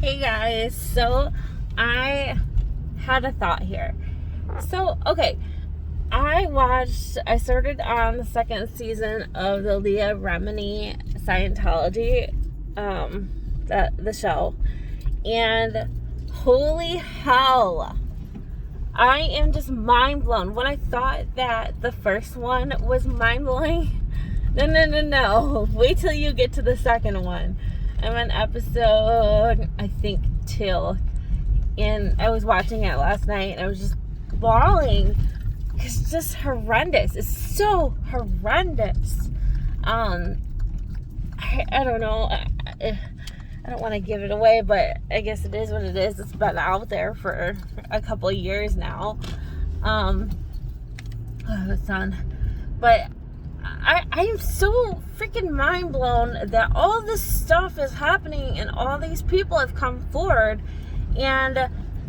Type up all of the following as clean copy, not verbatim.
Hey guys, so I had a thought here. Okay, I started on the second season of the Leah Remini Scientology, the show, and holy hell, I am just mind blown. When I thought that the first one was mind blowing, no, wait till you get to the second one. I'm on episode, I think, 2. And I was watching it last night and I was just bawling. It's just horrendous. It's so horrendous. I don't know. I don't want to give it away, but I guess it is what it is. It's been out there for a couple of years now. The sun. But I am so freaking mind blown that all this stuff is happening and all these people have come forward and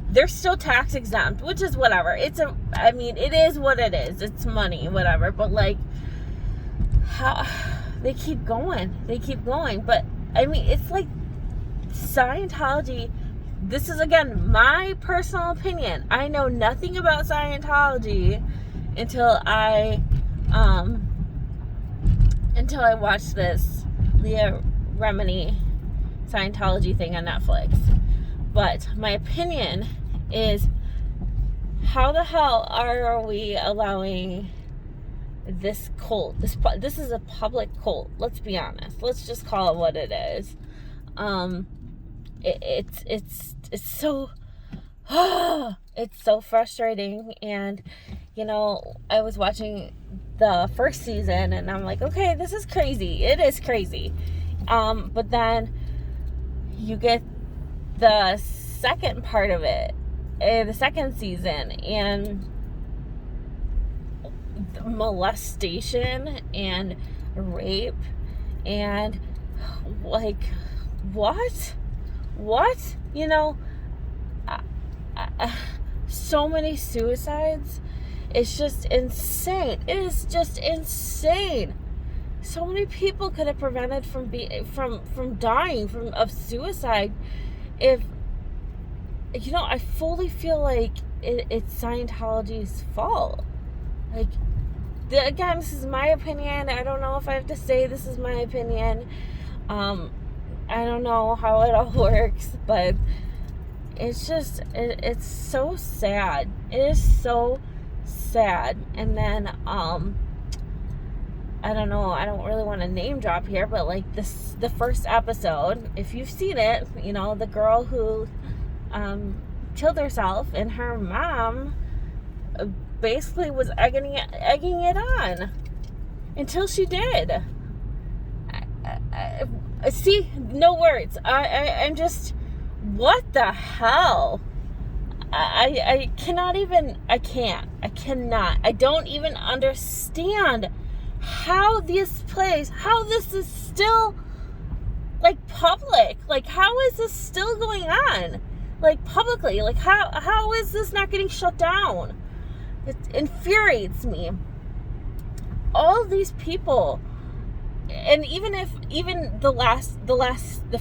they're still tax exempt, which is whatever. It is what it is. It's money, whatever. But like, how they keep going. But I mean, it's like Scientology. This is again my personal opinion. I know nothing about Scientology until I watched this Leah Remini Scientology thing on Netflix. But my opinion is, how the hell are we allowing this cult? This is a public cult. Let's be honest. Let's just call it what it is. It's so it's so frustrating. And I was watching the first season and I'm like, okay, this is crazy. It is crazy. But then you get the second part of it, the second season, and molestation and rape and like, what? So many suicides. It's just insane. It is just insane. So many people could have prevented from dying of suicide if I fully feel like it's Scientology's fault. Like, again, this is my opinion. I don't know if I have to say this is my opinion. I don't know how it all works, but it's just it's so sad. It is so sad. And then I don't know, I don't really want to name drop here, but like the first episode, if you've seen it, the girl who killed herself and her mom basically was egging it on until she did. I see, no words. I'm just, what the how I cannot I don't even understand how this is still like public. Like, how is this still going on like publicly? Like, how is this not getting shut down? It infuriates me. All these people, and even the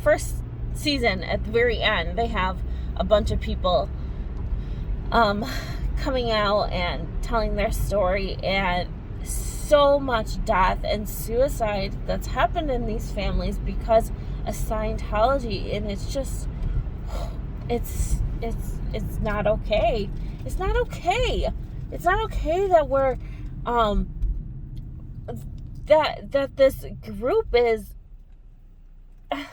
first season, at the very end, they have a bunch of people coming out and telling their story, and so much death and suicide that's happened in these families because of Scientology. And it's just, it's not okay. It's not okay. It's not okay that we're that this group is, I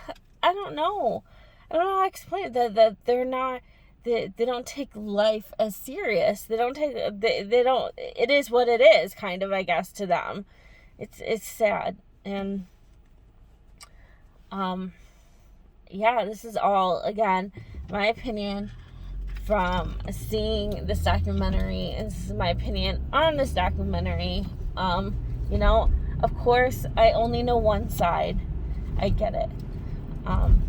don't know how to explain it, that they're not, they don't take life as serious. They don't, it is what it is, kind of, I guess, to them. It's sad. And yeah, this is all, again, my opinion from seeing this documentary, and this is my opinion on this documentary. Of course, I only know one side. I get it. And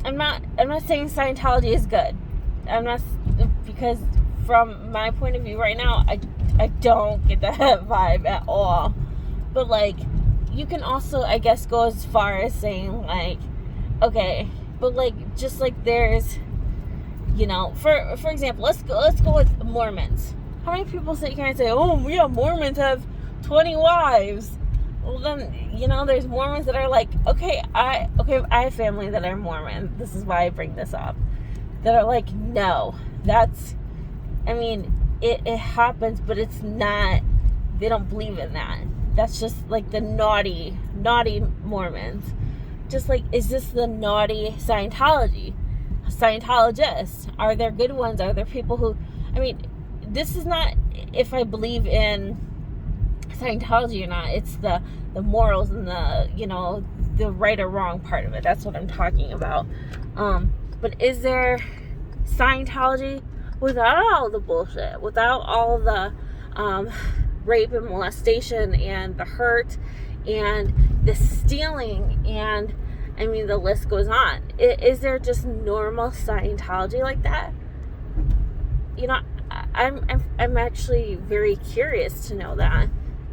I'm not saying Scientology is good. I'm not, because from my point of view right now, I don't get that vibe at all. But like, you can also, I guess, go as far as saying, like, okay, but, like, just, like, there's, you know, for example, let's go with Mormons. How many people sit here and say, oh, yeah, Mormons have 20 wives? Well, then, you know, there's Mormons that are like, I have family that are Mormon. This is why I bring this up. That are like, no, that's, I mean, it happens, but it's not, they don't believe in that. That's just like the naughty Mormons. Just like, is this the naughty Scientologists? Are there good ones? Are there people who, I mean, this is not if I believe in Scientology or not. It's the morals and the, you know, the right or wrong part of it. That's what I'm talking about. But is there Scientology without all the bullshit, without all the rape and molestation and the hurt and the stealing, and I mean, the list goes on. Is there just normal Scientology like that? You know, I'm actually very curious to know that,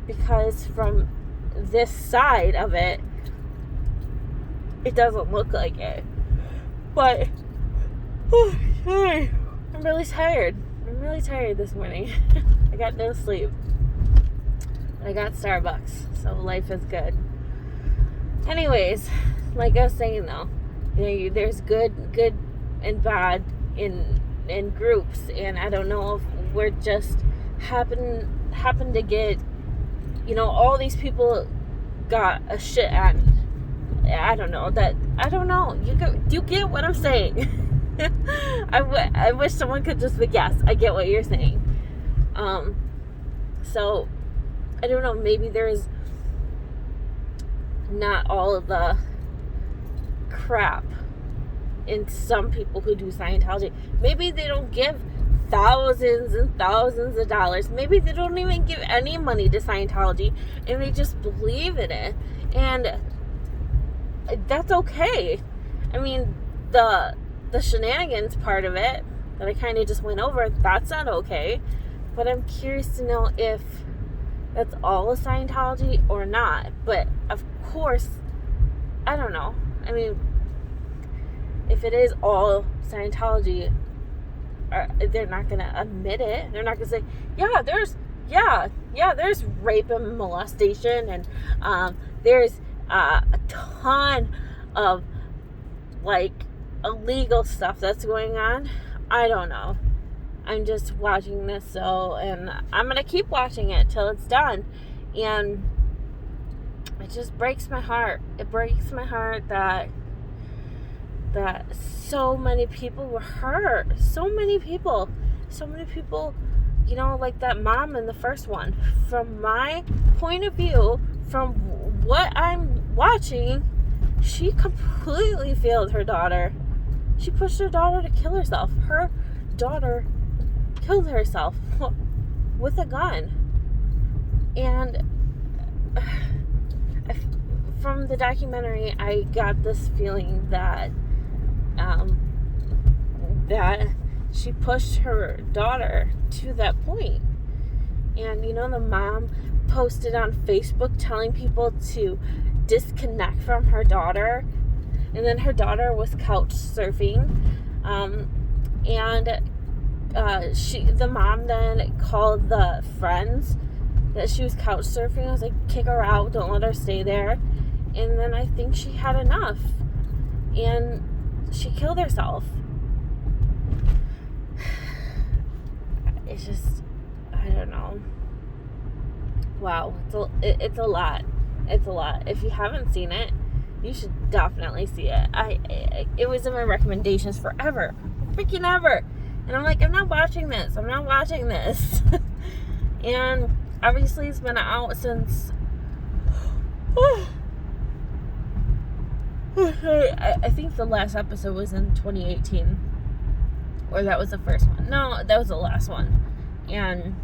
because from this side of it, it doesn't look like it. But I'm really tired. I'm really tired this morning. I got no sleep. I got Starbucks, so life is good. Anyways, like I was saying though, you know, there's good and bad in groups, and I don't know if we're just happen to get, you know, all these people got a shit end. I don't know. You get what I'm saying? I wish someone could just be, yes, I get what you're saying. So I don't know, maybe there's not all of the crap in some people who do Scientology. Maybe they don't give thousands and thousands of dollars. Maybe they don't even give any money to Scientology, and they just believe in it, and that's okay. I mean, the shenanigans part of it that I kind of just went over, that's not okay. But I'm curious to know if that's all of Scientology or not. But of course, I don't know. I mean, if it is all Scientology, they're not going to admit it. They're not going to say, there's rape and molestation, and there's a ton of, like, illegal stuff that's going on. I don't know. I'm just watching this, and I'm going to keep watching it till it's done. And it just breaks my heart. It breaks my heart that so many people were hurt. So many people, you know, like that mom in the first one. From my point of view, from what I'm watching, she completely failed her daughter. She pushed her daughter to kill herself. Her daughter killed herself with a gun. And from the documentary, I got this feeling that that she pushed her daughter to that point. And, you know, the mom posted on Facebook telling people to disconnect from her daughter. And then her daughter was couch surfing. The mom then called the friends that she was couch surfing. I was like, kick her out, don't let her stay there. And then I think she had enough, and she killed herself. It's just, I don't know. Wow, it's a lot. It's a lot. If you haven't seen it, you should definitely see it. It was in my recommendations forever, freaking ever. And I'm like, I'm not watching this. And obviously it's been out since I think the last episode was in 2018, or that was the first one. No, that was the last one. And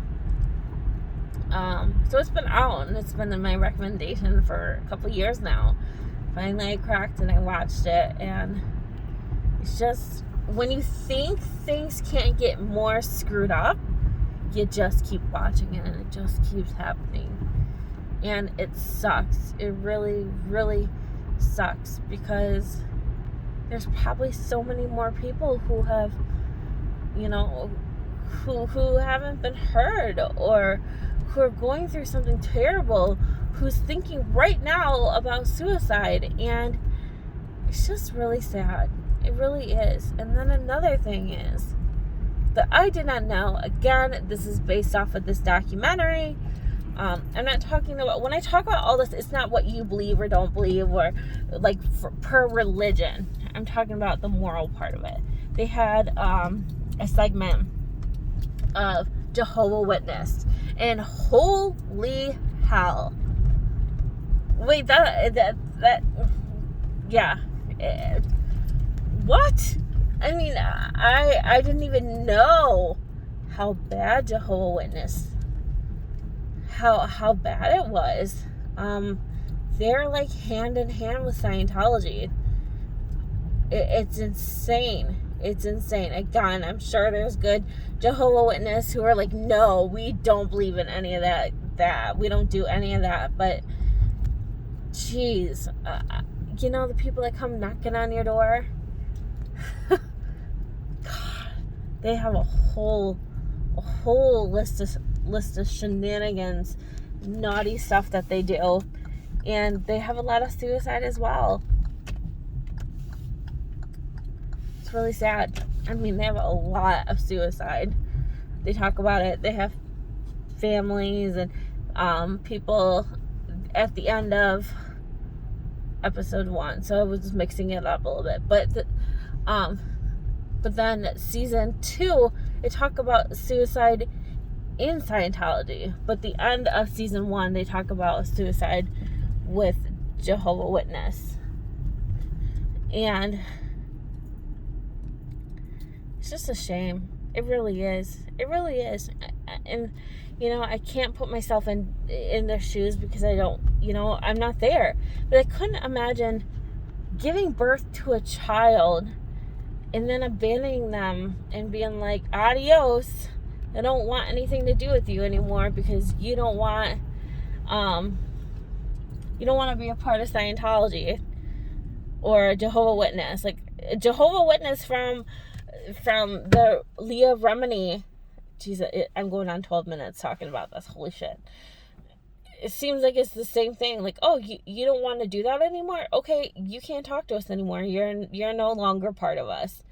so it's been out, and it's been in my recommendation for a couple years now. Finally I cracked and I watched it, and it's just, when you think things can't get more screwed up, you just keep watching it, and it just keeps happening. And it sucks. It really, really sucks, because there's probably so many more people who have, you know, who haven't been heard, or who are going through something terrible, who's thinking right now about suicide. And it's just really sad. It really is. And then another thing is that I did not know, again, this is based off of this documentary. I'm not talking about, when I talk about all this, it's not what you believe or don't believe, or like per religion. I'm talking about the moral part of it. They had a segment of Jehovah's Witness, and holy hell. Wait, yeah. What? I mean, I didn't even know how bad Jehovah's Witness, how bad it was. They're like hand in hand with Scientology. It's insane. It's insane. Again, I'm sure there's good Jehovah's Witnesses who are like, no, we don't believe in any of that. We don't do any of that. But, geez, you know, the people that come knocking on your door, God, they have a whole list of shenanigans, naughty stuff that they do. And they have a lot of suicide as well. It's really sad. I mean, they have a lot of suicide. They talk about it. They have families and people at the end of episode 1. So I was just mixing it up a little bit. But then season 2, they talk about suicide in Scientology. But the end of season 1, they talk about suicide with Jehovah's Witness. And it's just a shame. It really is. It really is. And, you know, I can't put myself in their shoes, because I don't, you know, I'm not there. But I couldn't imagine giving birth to a child and then abandoning them and being like, adios, I don't want anything to do with you anymore, because you don't want to be a part of Scientology or a Jehovah's Witness. Like, a Jehovah's Witness from the Leah Remini. Jesus, I'm going on 12 minutes talking about this. Holy shit. It seems like it's the same thing. Like, oh, you don't want to do that anymore? Okay, you can't talk to us anymore. You're no longer part of us.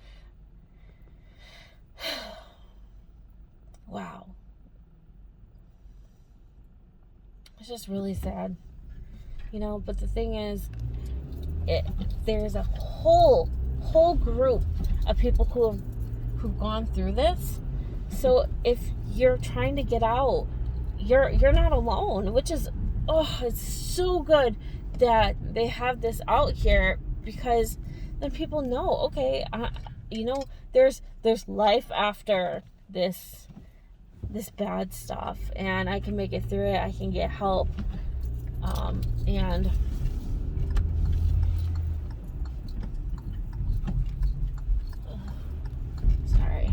Wow. It's just really sad. You know, but the thing is, there's a whole group of people who've gone through this. So if you're trying to get out, you're not alone, which is, it's so good that they have this out here, because then people know, okay, you know, there's life after this bad stuff, and I can make it through it. I can get help, and sorry,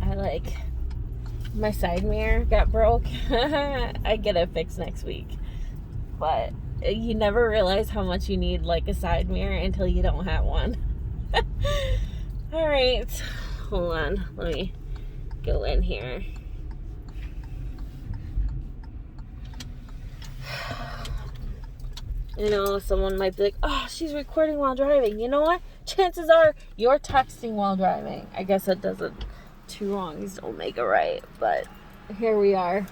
okay, my side mirror got broke. I get it fixed next week, but you never realize how much you need like a side mirror until you don't have one. All right, hold on, let me go in here. You know, someone might be like, oh, she's recording while driving. You know what? Chances are you're texting while driving. I guess that doesn't, two wrongs don't make a right, but here we are.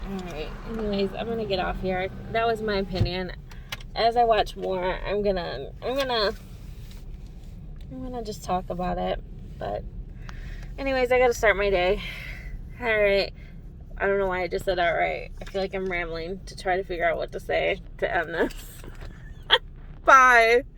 Alright, anyways, I'm gonna get off here. That was my opinion. As I watch more, I'm gonna just talk about it. But anyways, I gotta start my day. Alright. I don't know why I just said alright. I feel like I'm rambling to try to figure out what to say to end this. Bye.